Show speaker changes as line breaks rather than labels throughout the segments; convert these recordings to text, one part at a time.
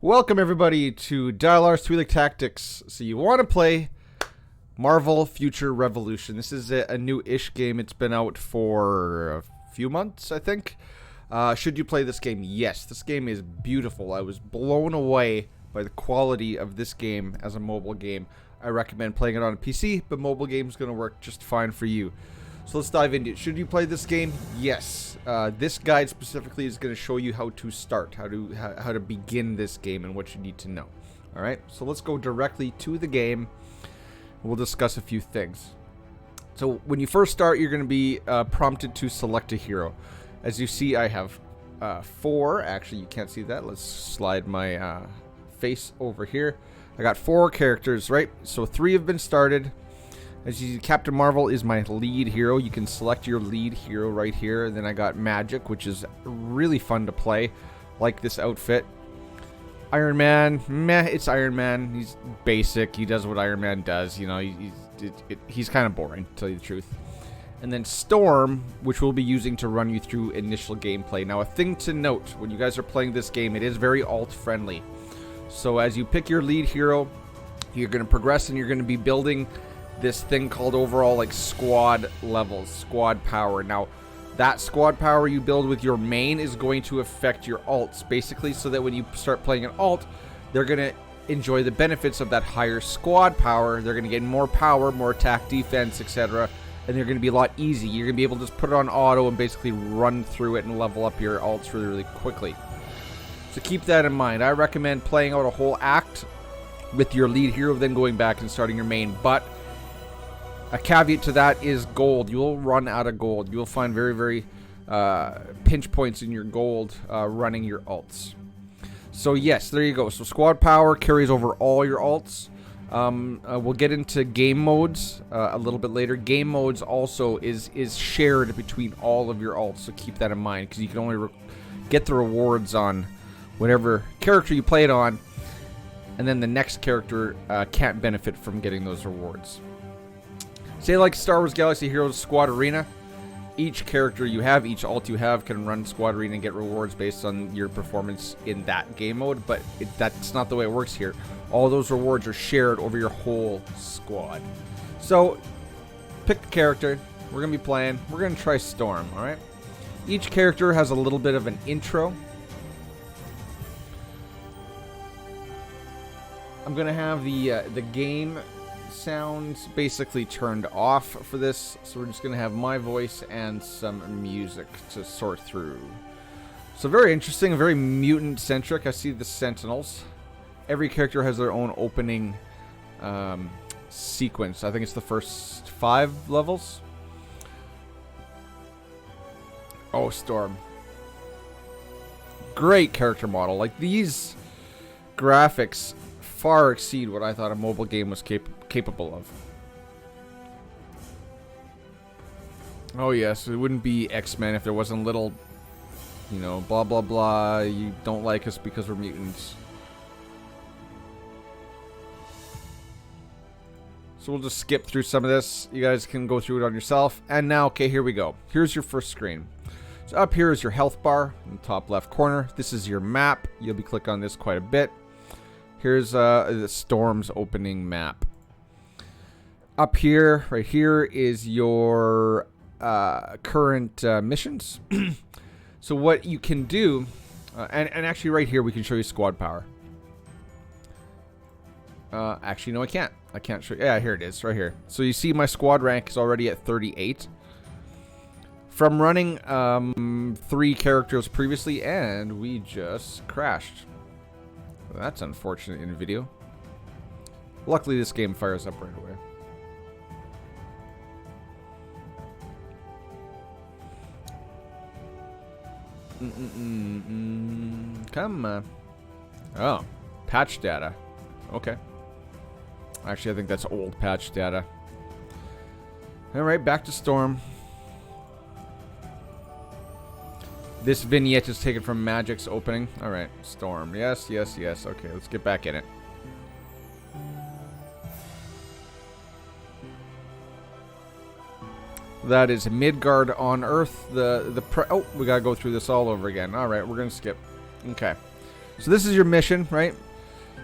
Welcome everybody to Dial-R's 3-League Tactics. So you want to play Marvel Future Revolution. This is a new-ish game. It's been out for a few months, I think. Should you play this game? Yes, this game is beautiful. I was blown away by the quality of this game as a mobile game. I recommend playing it on a PC, but mobile game is going to work just fine for you. So let's dive into it. Should you play this game? Yes. This guide specifically is going to show you how to start, how to begin this game and what you need to know. All right, so let's go directly to the game. We'll discuss a few things. So when you first start, you're going to be prompted to select a hero. As you see, I have 4. Actually, you can't see that. Let's slide my face over here. I got 4 characters, right? So 3 have been started. As you see, Captain Marvel is my lead hero. You can select your lead hero right here. And then I got Magic, which is really fun to play. Like this outfit. Iron Man, meh, it's Iron Man. He's basic. He does what Iron Man does. You know, he's kind of boring, to tell you the truth. And then Storm, which we'll be using to run you through initial gameplay. Now, a thing to note, when you guys are playing this game, it is very alt-friendly. So as you pick your lead hero, you're going to progress and you're going to be building this thing called overall like squad levels, squad power. Now that squad power you build with your main is going to affect your alts, basically, so that when you start playing an alt, they're going to enjoy the benefits of that higher squad power. They're going to get more power, more attack, defense, etc., and they're going to be a lot easy. You're going to be able to just put it on auto and basically run through it and level up your alts really, really quickly. So keep that in mind. I recommend playing out a whole act with your lead hero, then going back and starting your main. But a caveat to that is gold. You'll run out of gold. You'll find very, very pinch points in your gold running your alts. So yes, there you go. So squad power carries over all your alts. We'll get into game modes a little bit later. Game modes also is shared between all of your alts, so keep that in mind, because you can only get the rewards on whatever character you played on, and then the next character can't benefit from getting those rewards. Say like Star Wars Galaxy Heroes Squad Arena, each character you have, each alt you have can run Squad Arena and get rewards based on your performance in that game mode, but that's not the way it works here. All those rewards are shared over your whole squad. So, pick a character. We're going to be playing. We're going to try Storm, alright? Each character has a little bit of an intro. I'm going to have the game sounds basically turned off for this, so we're just going to have my voice and some music to sort through. So very interesting, very mutant-centric. I see the Sentinels. Every character has their own opening sequence. I think it's the first 5 levels. Oh, Storm. Great character model. Like, these graphics far exceed what I thought a mobile game was capable of. Oh yes, it wouldn't be X-Men if there wasn't little, you know, blah blah blah, you don't like us because we're mutants. So we'll just skip through some of this. You guys can go through it on yourself. And now, okay, here we go. Here's your first screen. So up here is your health bar in the top left corner. This is your map. You'll be clicking on this quite a bit. Here's the Storm's opening map. Up here, right here, is your current missions. So what you can do, and actually right here we can show you squad power. Actually, no, I can't. I can't show you. Yeah, here it is, right here. So you see my squad rank is already at 38. From running 3 characters previously, and we just crashed. Well, that's unfortunate in a video. Luckily, this game fires up right away. Come on. Oh, patch data. Okay. Actually, I think that's old patch data. Alright, back to Storm. This vignette is taken from Magic's opening. Alright, Storm. Yes, yes, yes. Okay, let's get back in it. That is Midgard on Earth. Oh, we gotta go through this all over again. Alright, we're gonna skip. Okay. So this is your mission, right?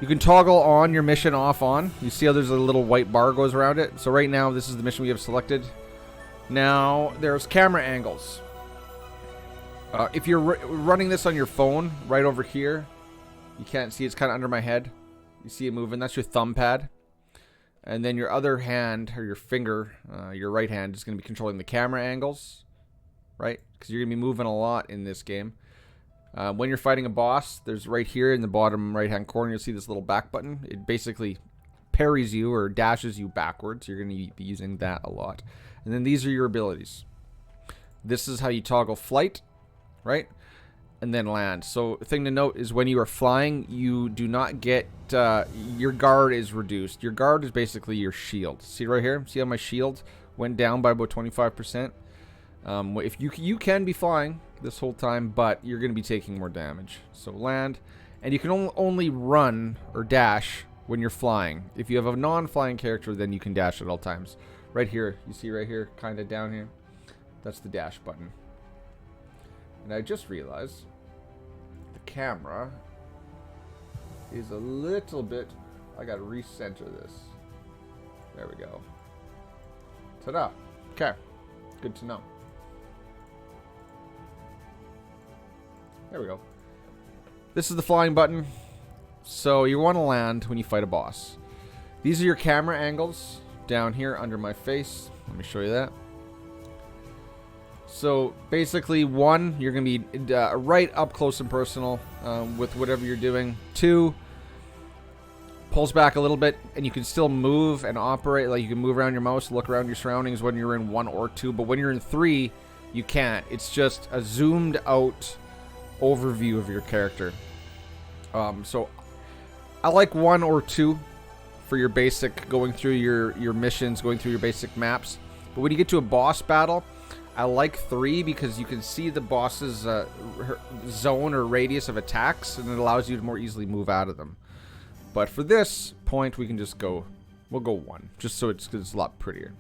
You can toggle on your mission off on. You see how there's a little white bar goes around it? So right now, this is the mission we have selected. Now, there's camera angles. If you're running this on your phone, right over here, you can't see, it's kind of under my head. You see it moving, that's your thumb pad. And then your other hand, or your finger, your right hand, is going to be controlling the camera angles, right? Because you're going to be moving a lot in this game. When you're fighting a boss, there's right here in the bottom right-hand corner, you'll see this little back button. It basically parries you or dashes you backwards. You're going to be using that a lot. And then these are your abilities. This is how you toggle flight, right? And then land. So the thing to note is when you are flying, you do not get, your guard is reduced. Your guard is basically your shield. See right here? See how my shield went down by about 25%? If you can be flying this whole time, but you're going to be taking more damage. So land, and you can only run or dash when you're flying. If you have a non-flying character, then you can dash at all times. Right here, you see right here, kind of down here, that's the dash button. And I just realized the camera is a little bit, I gotta recenter this. There we go. Ta-da. Okay, good to know. There we go. This is the flying button. So you want to land when you fight a boss. These are your camera angles down here under my face. Let me show you that. So basically, 1, you're going to be right up close and personal with whatever you're doing. 2, pulls back a little bit and you can still move and operate. Like you can move around your mouse, look around your surroundings when you're in 1 or 2. But when you're in 3, you can't. It's just a zoomed out overview of your character. So I like 1 or 2 for your basic, going through your missions, going through your basic maps. But when you get to a boss battle, I like 3 because you can see the boss's zone or radius of attacks, and it allows you to more easily move out of them. But for this point, we can just go, we'll go 1, just so it's a lot prettier.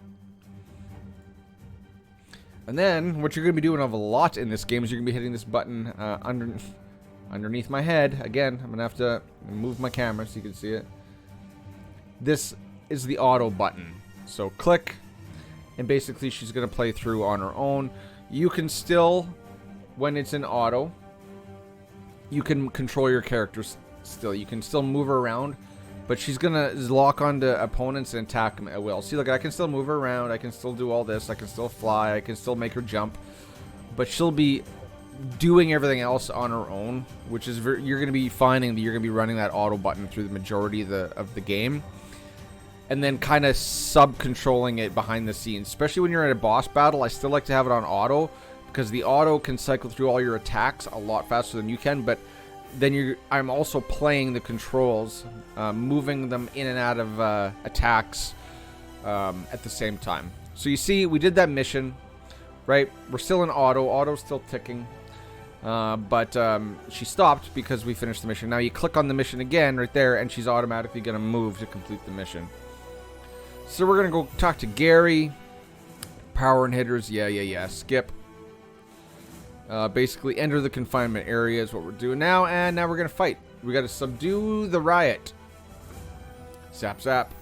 And then, what you're going to be doing a lot in this game is you're going to be hitting this button underneath my head. Again, I'm going to have to move my camera so you can see it. This is the auto button. So click, and basically she's going to play through on her own. You can still, when it's in auto, you can control your characters still. You can still move her around, but she's going to lock onto opponents and attack them at will. See, look, I can still move her around. I can still do all this. I can still fly. I can still make her jump. But she'll be doing everything else on her own, which is you're going to be finding that you're going to be running that auto button through the majority of the game. And then kind of sub-controlling it behind the scenes. Especially when you're in a boss battle, I still like to have it on auto, because the auto can cycle through all your attacks a lot faster than you can, but then I'm also playing the controls, moving them in and out of attacks at the same time. So you see, we did that mission, right? We're still in auto. Auto's still ticking. But she stopped because we finished the mission. Now you click on the mission again right there, and she's automatically going to move to complete the mission. So we're going to go talk to Gary. Power and hitters. Yeah. Skip. Basically, enter the confinement area is what we're doing now. And now we're going to fight. We got to subdue the riot. Zap, zap.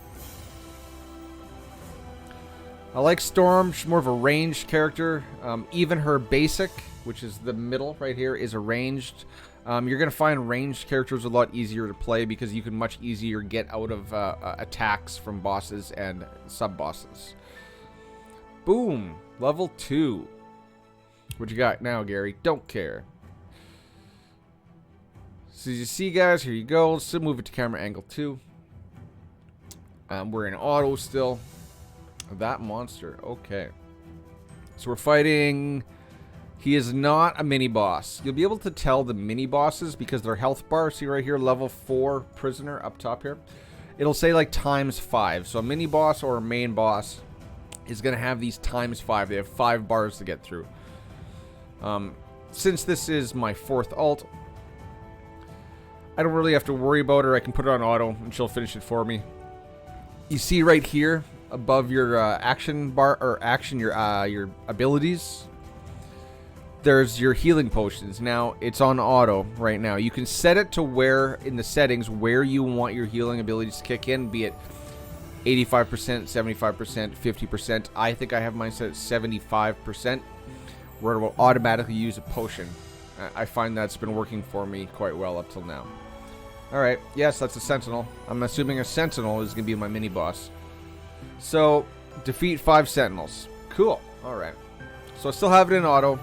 I like Storm. She's more of a ranged character. Even her basic, which is the middle right here, is a ranged. You're going to find ranged characters a lot easier to play because you can much easier get out of attacks from bosses and sub-bosses. Boom. Level 2. What you got now, Gary? Don't care. So as you see, guys, here you go. Let's move it to camera angle 2. We're in auto still. That monster. Okay. So we're fighting... He is not a mini-boss. You'll be able to tell the mini-bosses because their health bar, see right here, level 4 prisoner up top here. It'll say like ×5. So a mini-boss or a main boss is going to have these ×5. They have 5 bars to get through. Since this is my 4th alt, I don't really have to worry about her. I can put it on auto and she'll finish it for me. You see right here above your action bar, or action, your abilities. there's your healing potions. Now, it's on auto right now. You can set it to where, in the settings, where you want your healing abilities to kick in, be it 85%, 75%, 50%. I think I have mine set at 75%, where it will automatically use a potion. I find that's been working for me quite well up till now. Alright, yes, that's a Sentinel. I'm assuming a Sentinel is going to be my mini-boss. So, defeat 5 Sentinels. Cool. Alright. So I still have it in auto.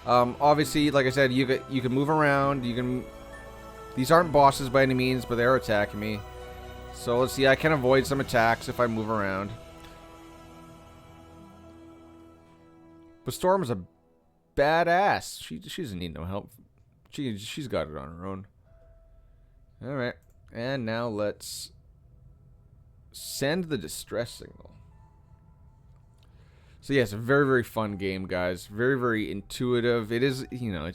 Obviously, like I said, you can move around. You can. These aren't bosses by any means, but they are attacking me. So let's see. I can avoid some attacks if I move around. But Storm's a badass. She doesn't need no help. She's got it on her own. All right, and now let's send the distress signal. So yeah, it's a very, very fun game, guys. Very, very intuitive. It is, you know,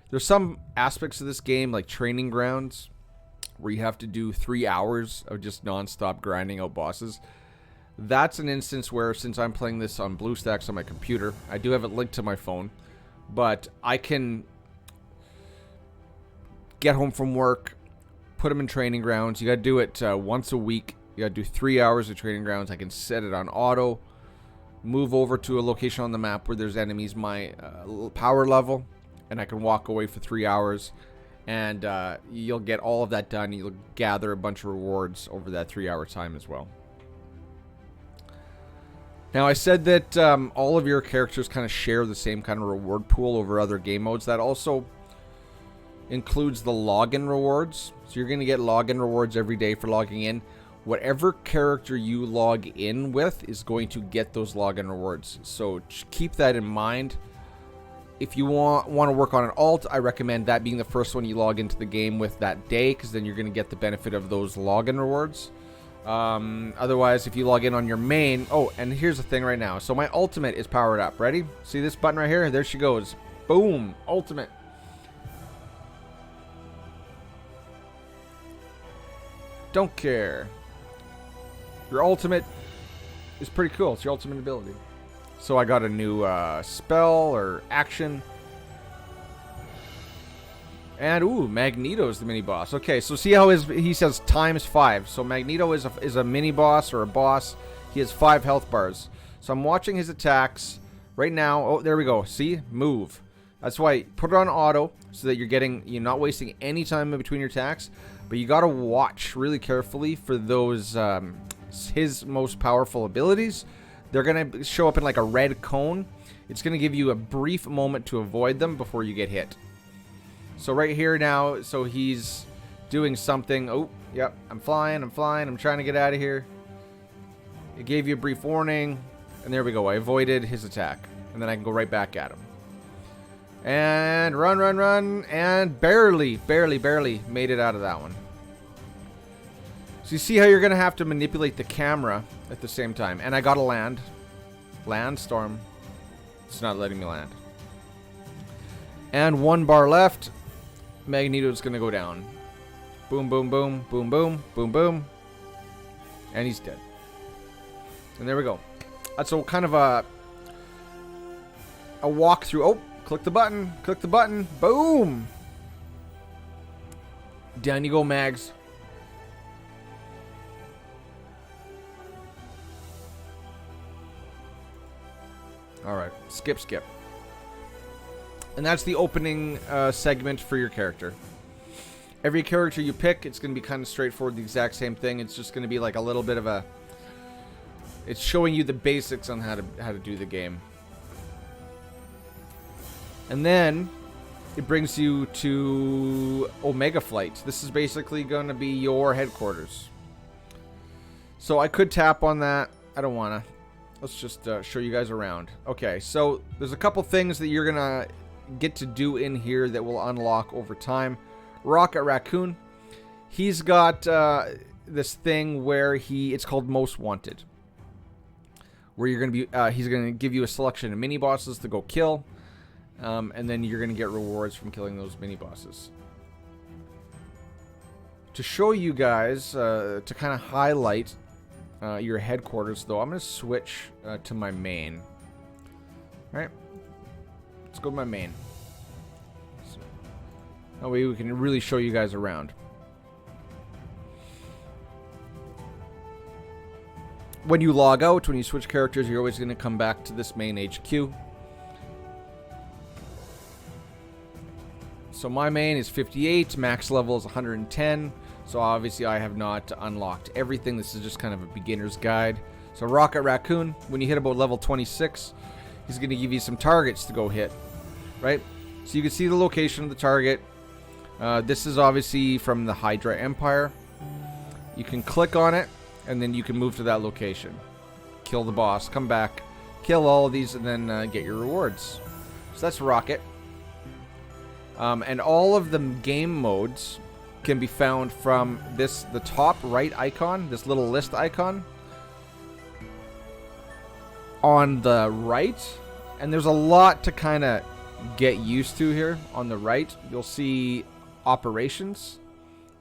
there's some aspects of this game, like Training Grounds, where you have to do 3 hours of just non-stop grinding out bosses. That's an instance where, since I'm playing this on BlueStacks on my computer, I do have it linked to my phone, but I can get home from work, put them in Training Grounds. You got to do it once a week. You got to do 3 hours of Training Grounds. I can set it on auto. Move over to a location on the map where there's enemies my power level, and I can walk away for 3 hours, and you'll get all of that done. You'll gather a bunch of rewards over that 3 hour time as well. Now, I said that all of your characters kind of share the same kind of reward pool over other game modes. That also includes the login rewards. So you're going to get login rewards every day for logging in. Whatever character you log in with is going to get those login rewards. So keep that in mind. If you want to work on an alt, I recommend that being the first one you log into the game with that day, because then you're going to get the benefit of those login rewards. Otherwise, if you log in on your main... Oh, and here's the thing right now. So my ultimate is powered up. Ready? See this button right here? There she goes. Boom. Ultimate. Don't care. Your ultimate is pretty cool. It's your ultimate ability. So I got a new spell or action. And, ooh, Magneto's the mini-boss. Okay, so see how he says ×5. So Magneto is a mini-boss or a boss. He has 5 health bars. So I'm watching his attacks right now. Oh, there we go. See? Move. That's why put it on auto so that you're not wasting any time in between your attacks. But you got to watch really carefully for those... his most powerful abilities. They're going to show up in like a red cone. It's going to give you a brief moment to avoid them before you get hit. So right here now, so he's doing something. Oh, yep, I'm flying, I'm trying to get out of here. It gave you a brief warning, and there we go. I avoided his attack, and then I can go right back at him. And run, and barely made it out of that one. So you see how you're going to have to manipulate the camera at the same time. And I got to land. Land, Storm. It's not letting me land. And 1 bar left. Magneto's going to go down. Boom, boom, boom, boom, boom, boom, boom. And he's dead. And there we go. That's a kind of a walkthrough. Oh, click the button. Boom. Down you go, Mags. Alright, skip. And that's the opening segment for your character. Every character you pick, it's going to be kind of straightforward, the exact same thing. It's just going to be like a little bit of a... It's showing you the basics on how to do the game. And then it brings you to Omega Flight. This is basically going to be your headquarters. So I could tap on that. I don't want to. Let's just show you guys around. Okay, so there's a couple things that you're going to get to do in here that will unlock over time. Rocket Raccoon. He's got this thing where it's called Most Wanted. Where you're going to be, he's going to give you a selection of mini-bosses to go kill. And then you're going to get rewards from killing those mini-bosses. To show you guys, to kind of highlight... your headquarters, though, I'm going to switch to my main. Right? Let's go to my main. So, that way we can really show you guys around. When you log out, when you switch characters, you're always going to come back to this main HQ. So my main is 58, max level is 110. So obviously I have not unlocked everything. This is just kind of a beginner's guide. So Rocket Raccoon, when you hit about level 26, he's going to give you some targets to go hit, right? So you can see the location of the target. This is obviously from the Hydra Empire. You can click on it, and then you can move to that location. Kill the boss, come back, kill all of these, and then get your rewards. So that's Rocket. And all of the game modes can be found from the top right icon, this little list icon. On the right, and there's a lot to kind of get used to here. On the right, you'll see operations,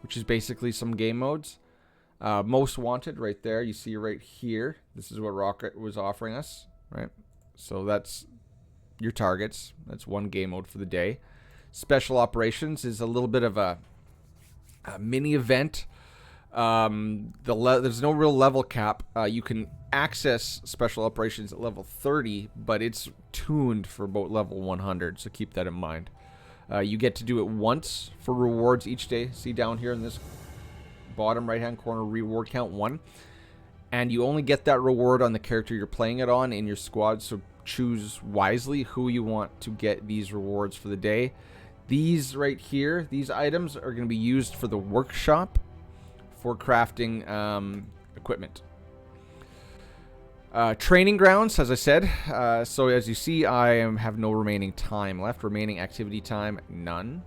which is basically some game modes. Most wanted right there. You see right here. This is what Rocket was offering us, right? So that's your targets. That's one game mode for the day. Special operations is a little bit of a mini event. There's no real level cap. You can access special operations at level 30, but it's tuned for about level 100, so keep that in mind. You get to do it once for rewards each day. See down here in this bottom right hand corner, reward count 1, and you only get that reward on the character you're playing it on in your squad, so choose wisely who you want to get these rewards for the day. These right here, these items are going to be used for the workshop for crafting equipment. Training grounds, as I said. So as you see, I have no remaining time left. Remaining activity time, none.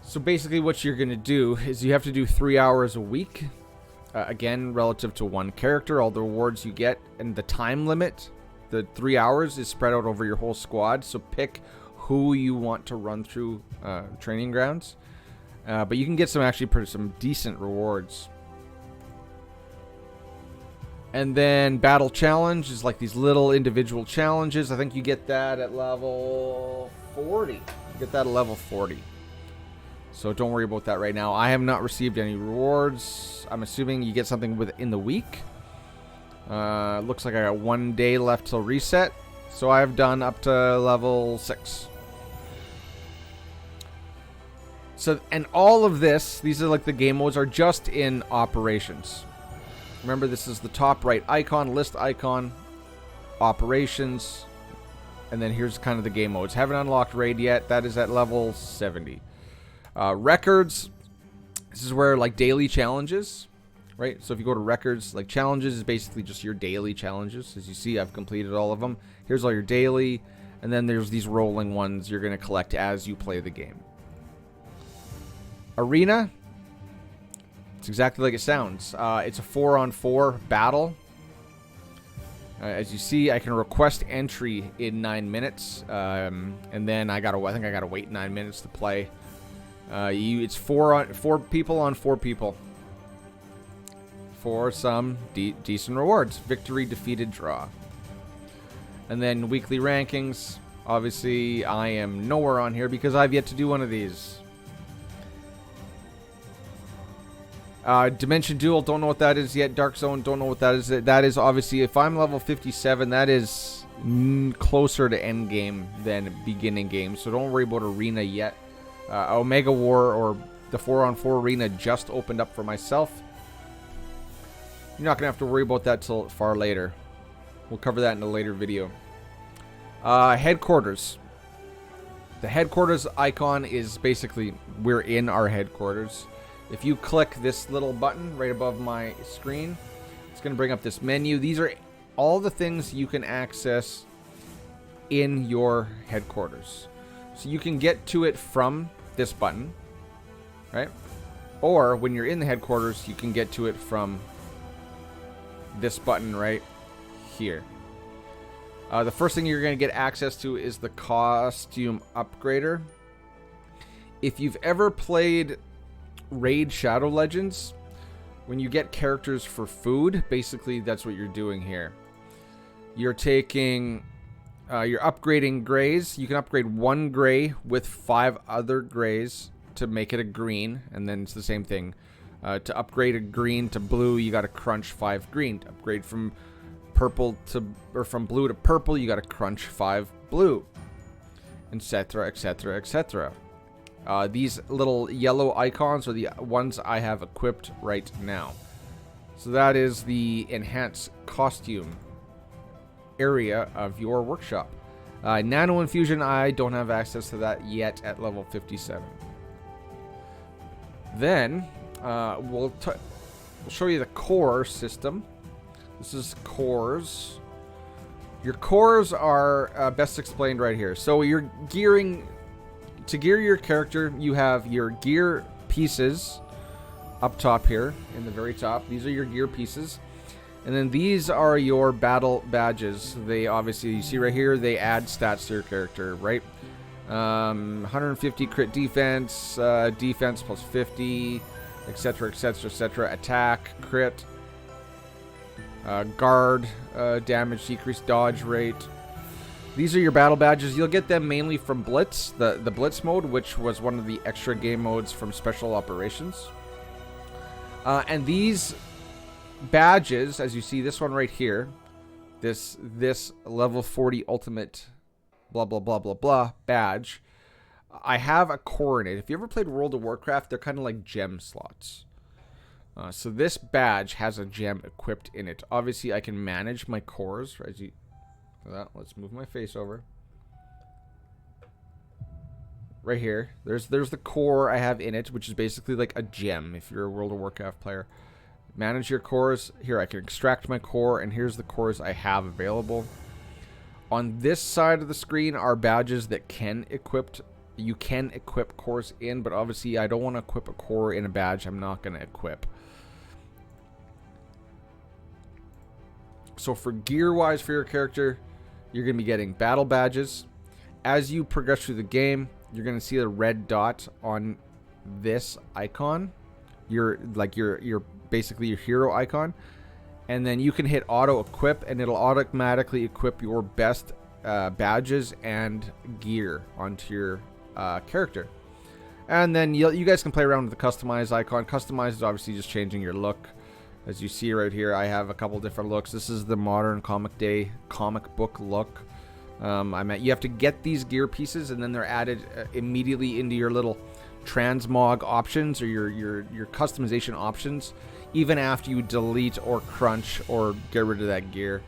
So basically what you're going to do is you have to do 3 hours a week. Again, relative to one character, all the rewards you get, and the time limit, the 3 hours is spread out over your whole squad. So pick who you want to run through training grounds. But you can get some decent rewards. And then battle challenge is like these little individual challenges. I think you get that at level 40. You get that at level 40. So don't worry about that right now. I have not received any rewards. I'm assuming you get something within the week. Looks like I got 1 day left till reset. So I've done up to level 6. So, and all of this, these are like the game modes, are just in operations. Remember, this is the top right icon, list icon, operations, and then here's kind of the game modes. Haven't unlocked raid yet. That is at level 70. Records, this is where like daily challenges, right? So if you go to records, like challenges is basically just your daily challenges. As you see, I've completed all of them. Here's all your daily, and then there's these rolling ones you're going to collect as you play the game. Arena, it's exactly like it sounds. It's a 4-on-4 battle. As you see, I can request entry in 9 minutes, and then I think I gotta wait 9 minutes to play. It's 4 people on 4 people for some decent rewards. Victory, defeated, draw. And then weekly rankings. Obviously, I am nowhere on here because I've yet to do one of these. Dimension Duel, don't know what that is yet. Dark Zone, don't know what that is. That is obviously, if I'm level 57, that is closer to end game than beginning game. So don't worry about Arena yet. Omega War, or the 4-on-4 Arena, just opened up for myself. You're not going to have to worry about that till far later. We'll cover that in a later video. Headquarters. The headquarters icon is basically, we're in our headquarters. If you click this little button right above my screen, it's going to bring up this menu. These are all the things you can access in your headquarters. So you can get to it from this button, right? Or when you're in the headquarters, you can get to it from this button right here. The first thing you're going to get access to is the costume upgrader. If you've ever played Raid Shadow Legends, when you get characters for food, basically that's what you're doing here. You're taking You're upgrading grays. You can upgrade one gray with 5 other grays to make it a green, and then it's the same thing. To upgrade a green to blue, you got to crunch 5 green. To upgrade from purple to, or from blue to purple, you got to crunch 5 blue, etc., etc., etc. These little yellow icons are the ones I have equipped right now. So that is the enhanced costume area of your workshop. Nano Infusion, I don't have access to that yet at level 57. Then we'll show you the core system. This is cores. Your cores are best explained right here. So you're gearing, to gear your character, you have your gear pieces up top here in the very top. These are your gear pieces. And then these are your battle badges. They obviously, you see right here, they add stats to your character, right? 150 crit defense, defense plus 50, etc., etc., etc. Attack, crit, guard, damage, decrease, dodge rate. These are your battle badges. You'll get them mainly from Blitz, the Blitz mode, which was one of the extra game modes from Special Operations. And these badges, as you see, this one right here, this level 40 ultimate blah blah blah blah blah badge, I have a core in it. If you ever played World of Warcraft, they're kind of like gem slots. So this badge has a gem equipped in it. Obviously, I can manage my cores. As you, let's move my face over. Right here, there's the core I have in it, which is basically like a gem if you're a World of Warcraft player. Manage your cores. Here, I can extract my core, and here's the cores I have available. On this side of the screen are badges that you can equip cores in, but obviously I don't want to equip a core in a badge I'm not going to equip. So for gear-wise for your character, you're going to be getting battle badges. As you progress through the game, you're going to see the red dot on this icon. You're basically your hero icon, and then you can hit auto equip, and it'll automatically equip your best badges and gear onto your character. And then you guys can play around with the customize icon. Customize is obviously just changing your look. As you see right here, I have a couple different looks. This is the modern comic book look. You have to get these gear pieces, and then they're added immediately into your little transmog options, or your customization options, even after you delete or crunch or get rid of that gear.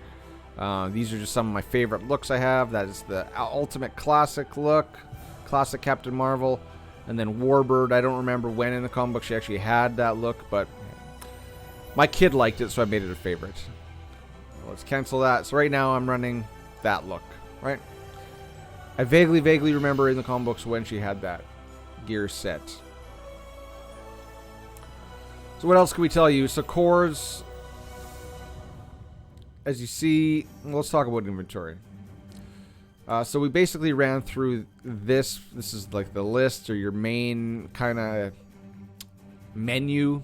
These are just some of my favorite looks I have. That is the ultimate classic look, classic Captain Marvel, and then Warbird. I don't remember when in the comic book she actually had that look, but my kid liked it, so I made it a favorite. Let's cancel that. So right now I'm running that look, right? I vaguely remember in the comic books when she had that gear set. So what else can we tell you? So cores, as you see, let's talk about inventory. So we basically ran through this. This is like the list, or your main kind of menu.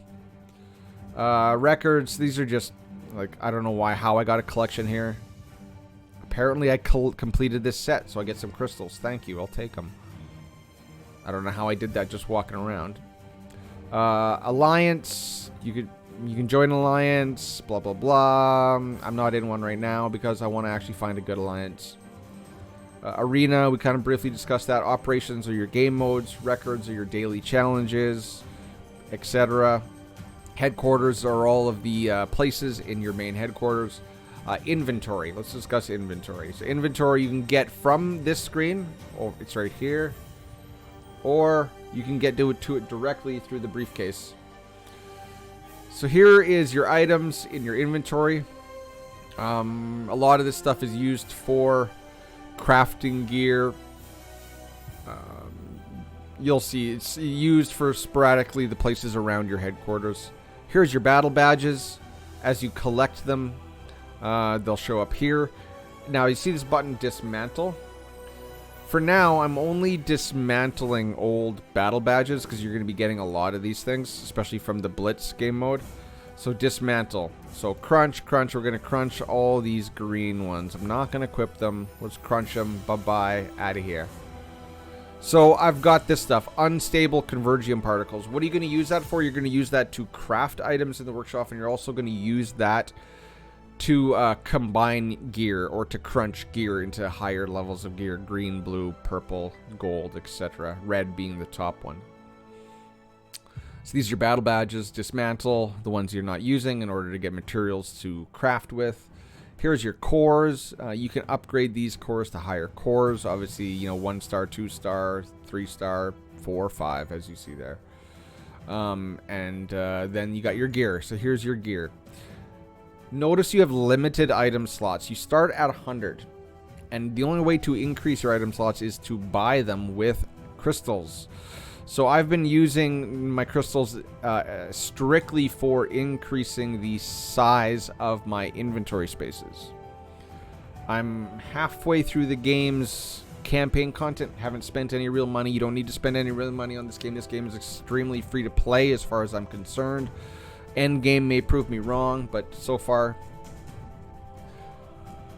Records, these are just like, I don't know how I got a collection here. Apparently I completed this set, so I get some crystals. Thank you, I'll take them. I don't know how I did that just walking around. Alliance, you can join an alliance, blah blah blah. I'm not in one right now because I want to actually find a good alliance. Arena, we kind of briefly discussed that. Operations are your game modes. Records are your daily challenges, etc. Headquarters are all of the places in your main headquarters. Inventory, let's discuss inventory. So inventory you can get from this screen, or it's right here, or you can get to it directly through the briefcase. So here is your items in your inventory. A lot of this stuff is used for crafting gear. You'll see it's used for sporadically the places around your headquarters. Here's your battle badges. As you collect them, they'll show up here. Now you see this button, dismantle. For now, I'm only dismantling old battle badges because you're going to be getting a lot of these things, especially from the Blitz game mode. So dismantle. So crunch. We're going to crunch all these green ones. I'm not going to equip them. Let's crunch them. Bye-bye. Out of here. So I've got this stuff. Unstable Convergium Particles. What are you going to use that for? You're going to use that to craft items in the workshop, and you're also going to use that to combine gear or to crunch gear into higher levels of gear. Green, blue, purple, gold, etc. Red being the top one. So these are your battle badges. Dismantle the ones you're not using in order to get materials to craft with. Here's your cores. You can upgrade these cores to higher cores. Obviously, you know, 1 star, 2 star, 3 star, 4, 5, as you see there. Then you got your gear. So here's your gear. Notice you have limited item slots. You start at 100. And the only way to increase your item slots is to buy them with crystals. So I've been using my crystals strictly for increasing the size of my inventory spaces. I'm halfway through the game's campaign content. Haven't spent any real money. You don't need to spend any real money on this game. This game is extremely free to play as far as I'm concerned. End game may prove me wrong, but so far,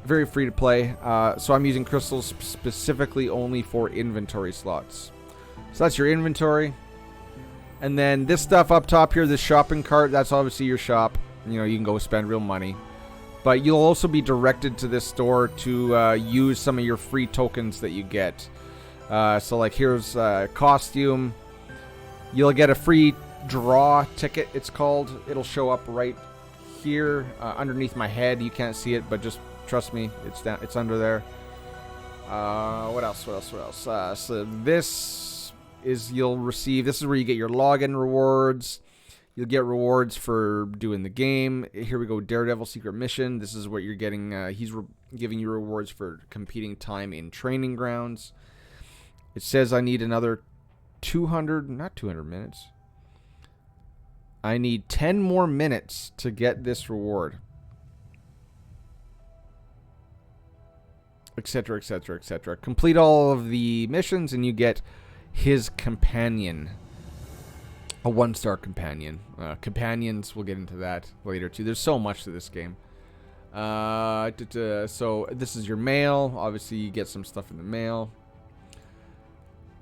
very free to play. So I'm using crystals specifically only for inventory slots. So that's your inventory. And then this stuff up top here, this shopping cart, that's obviously your shop. You know, you can go spend real money. But you'll also be directed to this store to use some of your free tokens that you get. So like here's costume. You'll get a free draw ticket, it's called. It'll show up right here underneath my head. You can't see it, but just trust me, it's down, it's under there. What else? So this is you'll receive. This is where you get your login rewards. You'll get rewards for doing the game. Here we go, Daredevil Secret Mission. This is what you're getting. He's giving you rewards for competing time in training grounds. It says I need another 200, not 200 minutes. I need 10 more minutes to get this reward. Etc, etc, etc. Complete all of the missions and you get his companion. A 1-star companion. Companions, we'll get into that later too. There's so much to this game. So this is your mail. Obviously you get some stuff in the mail.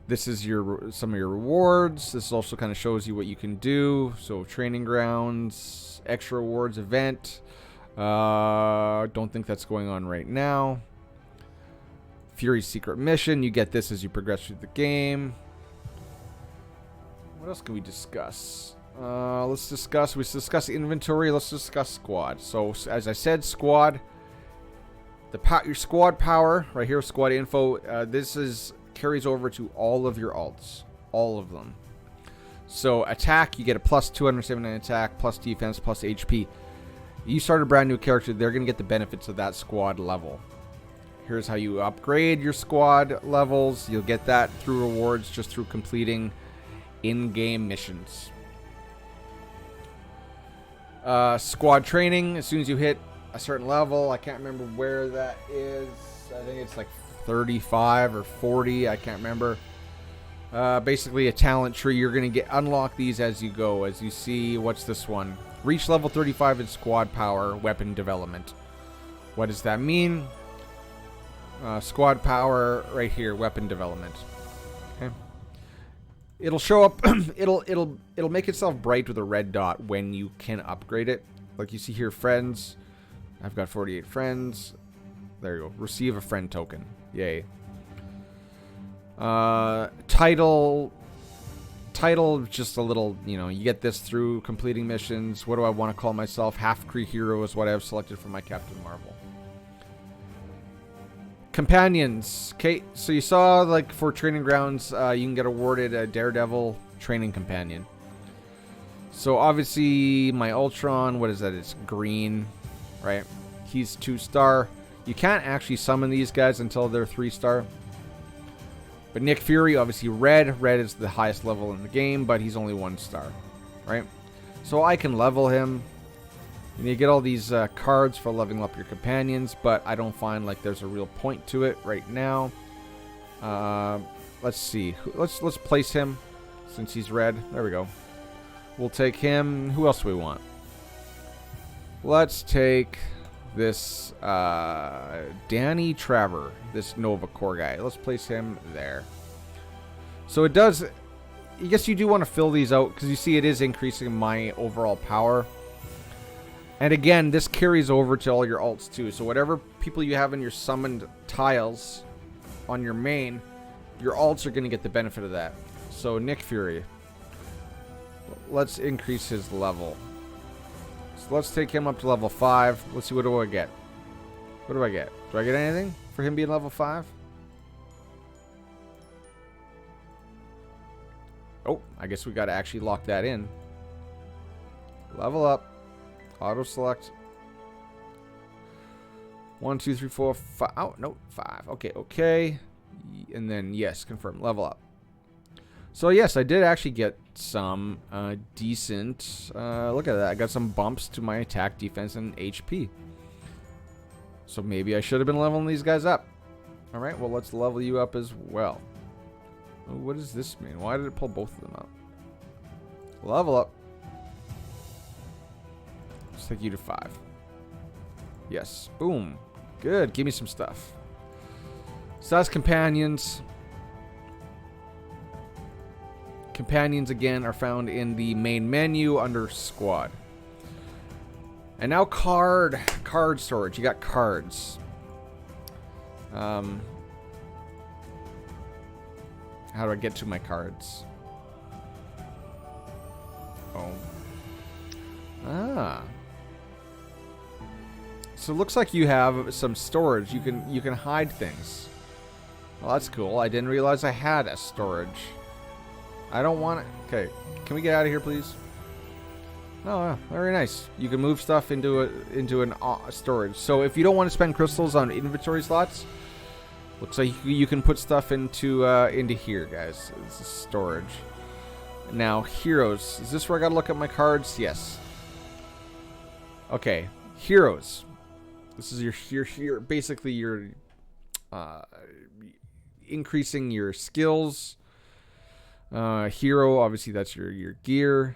This is your some of your rewards. This also kind of shows you what you can do. So training grounds, extra rewards, event. Don't think that's going on right now. Fury's secret mission. You get this as you progress through the game. What else can we discuss? Let's discuss inventory. Let's discuss squad. So as I said, squad. Your squad power right here, squad info. This is carries over to all of your alts, all of them. So attack, you get a plus 279 attack, plus defense, plus HP. You start a brand new character, they're gonna get the benefits of that squad level. Here's how you upgrade your squad levels. You'll get that through rewards, just through completing in-game missions. Squad training, as soon as you hit a certain level, I can't remember where that is. I think it's like 35 or 40, I can't remember. Basically a talent tree. You're going to unlock these as you go. As you see, what's this one? Reach level 35 in squad power, weapon development. What does that mean? Squad power right here, weapon development. Okay. It'll show up. it'll make itself bright with a red dot when you can upgrade it. Like you see here, friends. I've got 48 friends. There you go. Receive a friend token. Yay. Title, just a little, you know, you get this through completing missions. What do I want to call myself? Half-Kree Hero is what I have selected for my Captain Marvel. Companions. Okay, so you saw, like, for training grounds, you can get awarded a Daredevil training companion. So, obviously, my Ultron, what is that? It's green, right? He's 2-star. You can't actually summon these guys until they're 3-star. But Nick Fury, obviously red. Red is the highest level in the game, but he's only 1-star, right? So I can level him. And you get all these cards for leveling up your companions, but I don't find like there's a real point to it right now. Let's see. Let's place him since he's red. There we go. We'll take him. Who else do we want? Let's take this Danny Traver, this Nova Corps guy. Let's place him there. So it does, I guess you do want to fill these out because you see it is increasing my overall power. And again, this carries over to all your alts too. So whatever people you have in your summoned tiles on your main, your alts are going to get the benefit of that. So Nick Fury, let's increase his level. So let's take him up to level 5. Let's see, what do I get? What do I get? Do I get anything for him being level 5? Oh, I guess we got to actually lock that in. Level up. Auto select. 1, 2, 3, 4, 5. Oh, no, 5. Okay, okay. And then, yes, confirm. Level up. So, yes, I did actually get some decent... look at that. I got some bumps to my attack, defense, and HP. So, maybe I should have been leveling these guys up. Alright, well, let's level you up as well. Oh, what does this mean? Why did it pull both of them up? Level up. Let's take you to 5. Yes. Boom. Good. Give me some stuff. So that's companions. Companions, again, are found in the main menu under squad. And now card storage. You got cards. How do I get to my cards? Oh. Ah. So it looks like you have some storage. You can hide things. Well, that's cool. I didn't realize I had a storage. I don't want it. Okay, can we get out of here, please? Oh, very nice. You can move stuff into an storage. So if you don't want to spend crystals on inventory slots, looks like you can put stuff into here, guys. This is storage. Now heroes. Is this where I gotta look at my cards? Yes. Okay, heroes. This is your basically your increasing your skills. Hero, obviously that's your gear.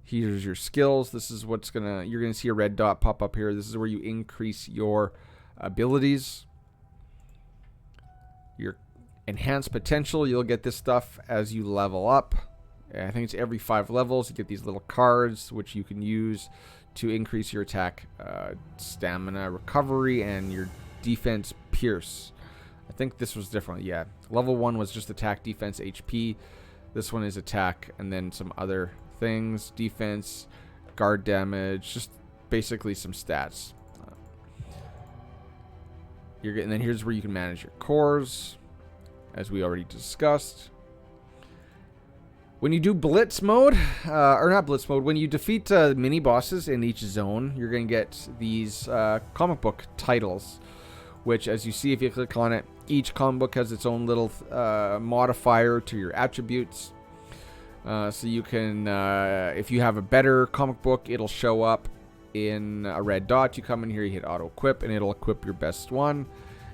Here's your skills. This is what's you're gonna see a red dot pop up here. This is where you increase your abilities. Your enhanced potential, you'll get this stuff as you level up. I think it's every 5 levels. You get these little cards which you can use to increase your attack, stamina, recovery, and your defense pierce. I think this was different. Yeah, level 1 was just attack, defense, HP. This one is attack and then some other things, defense, guard damage, just basically some stats. And then here's where you can manage your cores, as we already discussed. When you do blitz mode, or not blitz mode, when you defeat mini bosses in each zone, you're going to get these comic book titles, which, as you see if you click on it, each comic book has its own little modifier to your attributes. So you can, if you have a better comic book, it'll show up in a red dot. You come in here, you hit auto equip, and it'll equip your best one.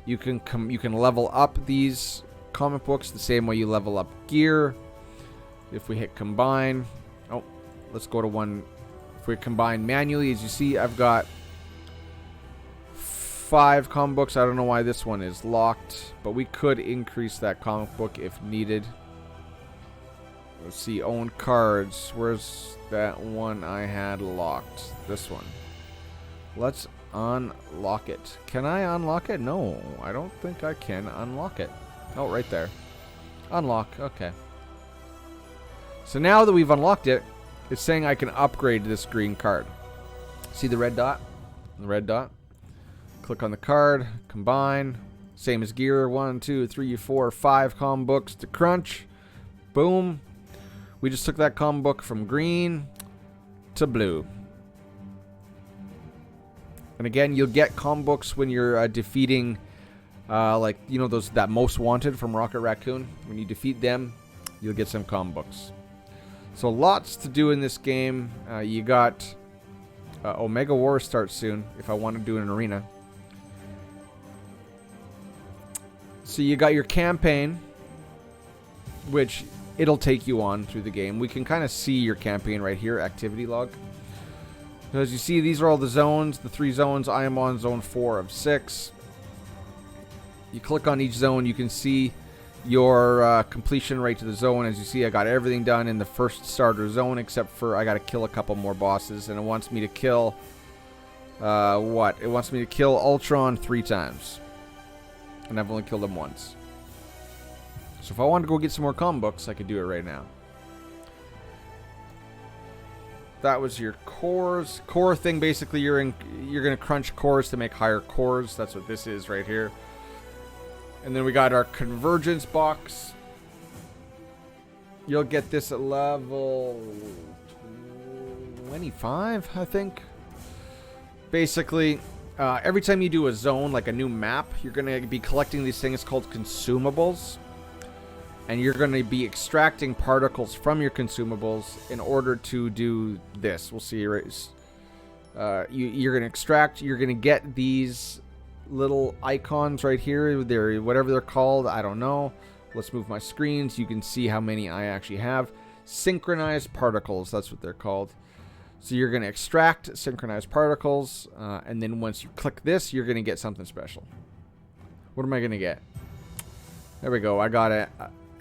You can level up these comic books the same way you level up gear. If we hit combine, oh, let's go to one. If we combine manually, as you see, I've got 5 comic books. I don't know why this one is locked, but we could increase that comic book if needed. Let's see, own cards. Where's that one I had locked? This one. Let's unlock it. Can I unlock it? No, I don't think I can unlock it. Oh, right there. Unlock. Okay. So now that we've unlocked it, it's saying I can upgrade this green card. See the red dot? The red dot. Click on the card. Combine. Same as gear. 1, 2, 3, 4, 5 comm books to crunch. Boom. We just took that comm book from green to blue. And again, you'll get comm books when you're defeating, like, you know, that most wanted from Rocket Raccoon. When you defeat them, you'll get some comm books. So lots to do in this game. You got Omega War starts soon if I want to do an arena. So you got your campaign, which it'll take you on through the game. We can kind of see your campaign right here, activity log. So as you see, these are all the zones, the 3 zones. I am on zone 4 of 6. You click on each zone, you can see your completion rate to the zone. As you see, I got everything done in the first starter zone, except for I got to kill a couple more bosses, and it wants me to kill what? It wants me to kill Ultron 3 times, and I've only killed him once. So if I wanted to go get some more comic books, I could do it right now. That was your cores. Core thing, basically, you're gonna crunch cores to make higher cores. That's what this is right here. And then we got our convergence box. You'll get this at level 25, I think. Basically, every time you do a zone, like a new map, you're gonna be collecting these things called consumables. And you're going to be extracting particles from your consumables in order to do this. We'll see. You're going to extract. You're going to get these little icons right here. They're whatever they're called. I don't know. Let's move my screen so you can see how many I actually have. Synchronized particles. That's what they're called. So you're going to extract synchronized particles. And then once you click this, you're going to get something special. What am I going to get? There we go. I got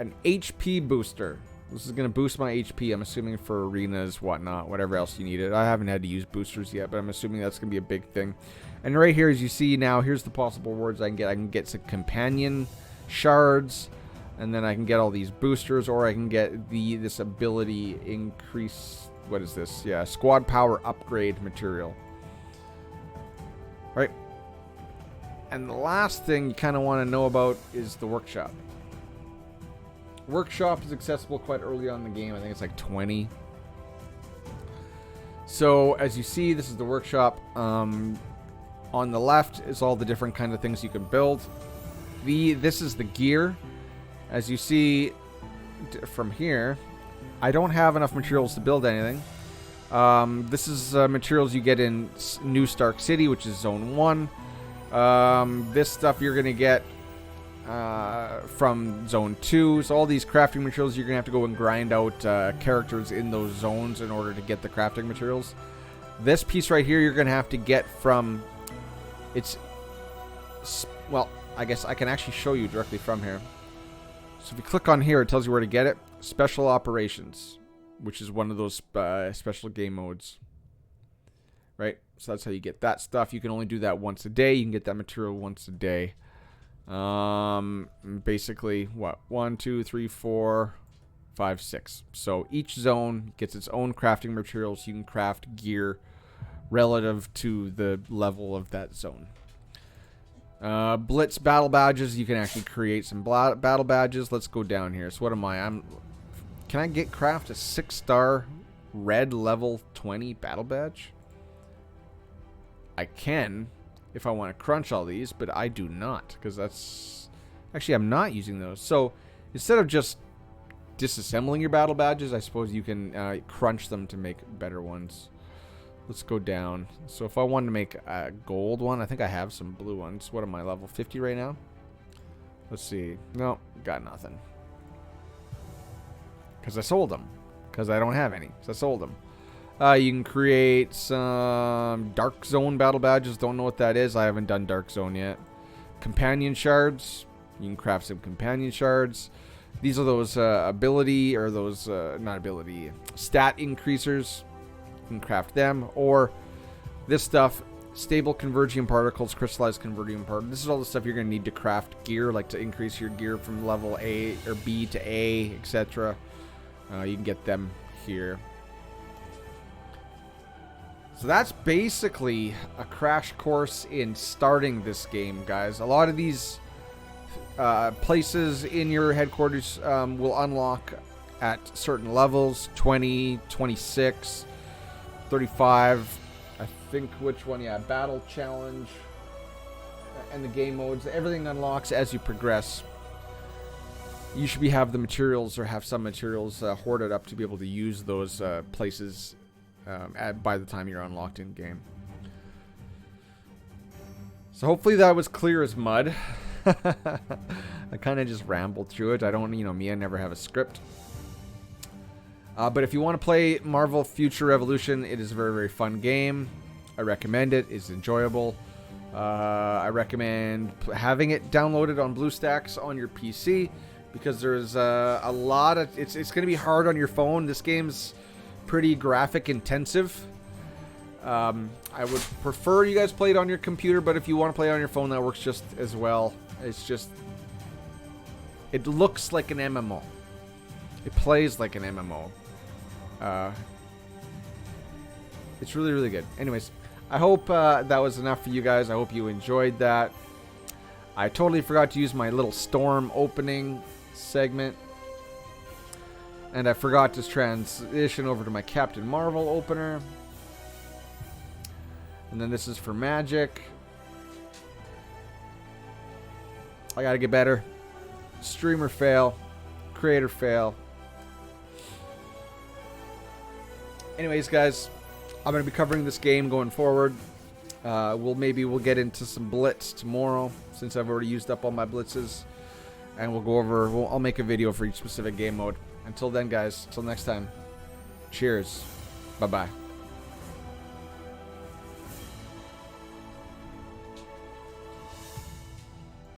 an HP booster. This is going to boost my HP, I'm assuming, for arenas, whatnot, whatever else you need it. I haven't had to use boosters yet, but I'm assuming that's going to be a big thing. And right here, as you see now, here's the possible rewards I can get. I can get some companion shards, and then I can get all these boosters, or I can get this ability increase. What is this? Yeah, squad power upgrade material. Right. And the last thing you kind of want to know about is the workshop. Workshop is accessible quite early on in the game. I think it's like 20. So as you see, this is the workshop. On the left is all the different kind of things you can build. This is the gear. As you see from here, I don't have enough materials to build anything. This is materials you get in New Stark City, which is Zone 1. This stuff you're going to get from Zone 2. So all these crafting materials, you're going to have to go and grind out characters in those zones in order to get the crafting materials. This piece right here, you're going to have to get from... Well, I guess I can actually show you directly from here. So if you click on here, it tells you where to get it. Special Operations, which is one of those special game modes. Right? So that's how you get that stuff. You can only do that once a day. You can get that material once a day. Basically, what? 1, 2, 3, 4, 5, 6. So each zone gets its own crafting materials. You can craft gear relative to the level of that zone. Blitz battle badges. You can actually create some battle badges. Let's go down here. So what am I? Can I craft a 6-star red level 20 battle badge? I can if I want to crunch all these, but I do not, because that's... Actually, I'm not using those. So instead of just disassembling your battle badges, I suppose you can crunch them to make better ones. Let's go down. So if I wanted to make a gold one, I think I have some blue ones. What am I, level 50 right now? Let's see. No, got nothing. Because I sold them. Because I don't have any. So I sold them. You can create some Dark Zone battle badges. Don't know what that is. I haven't done Dark Zone yet. Companion shards. You can craft some companion shards. These are those ability, or those, not ability, stat increasers. You can craft them. Or this stuff, stable convergium particles, crystallized convergium particles. This is all the stuff you're going to need to craft gear, like to increase your gear from level A or B to A, etc. You can get them here. So that's basically a crash course in starting this game, guys. A lot of these places in your headquarters will unlock at certain levels. 20, 26, 35. I think which one? Yeah, Battle Challenge. And the game modes. Everything unlocks as you progress. You should have the materials, or have some materials hoarded up to be able to use those places by the time you're unlocked in game. So hopefully that was clear as mud. I kind of just rambled through it. I don't, me, I never have a script. But if you want to play Marvel Future Revolution, it is a very, very fun game. I recommend it. It's enjoyable. I recommend having it downloaded on BlueStacks on your PC because there's a lot of... It's going to be hard on your phone. This game's pretty graphic intensive. I would prefer you guys play it on your computer, but if you want to play it on your phone, that works just as well. It's just... It looks like an MMO. It plays like an MMO. It's really, really good. Anyways, I hope that was enough for you guys. I hope you enjoyed that. I totally forgot to use my little Storm opening segment. And I forgot to transition over to my Captain Marvel opener. And then this is for Magic. I gotta get better. Streamer fail. Creator fail. Anyways, guys, I'm going to be covering this game going forward. We'll get into some Blitz tomorrow, since I've already used up all my Blitzes. And we'll go over... I'll make a video for each specific game mode. Until then, guys. Until next time. Cheers. Bye-bye.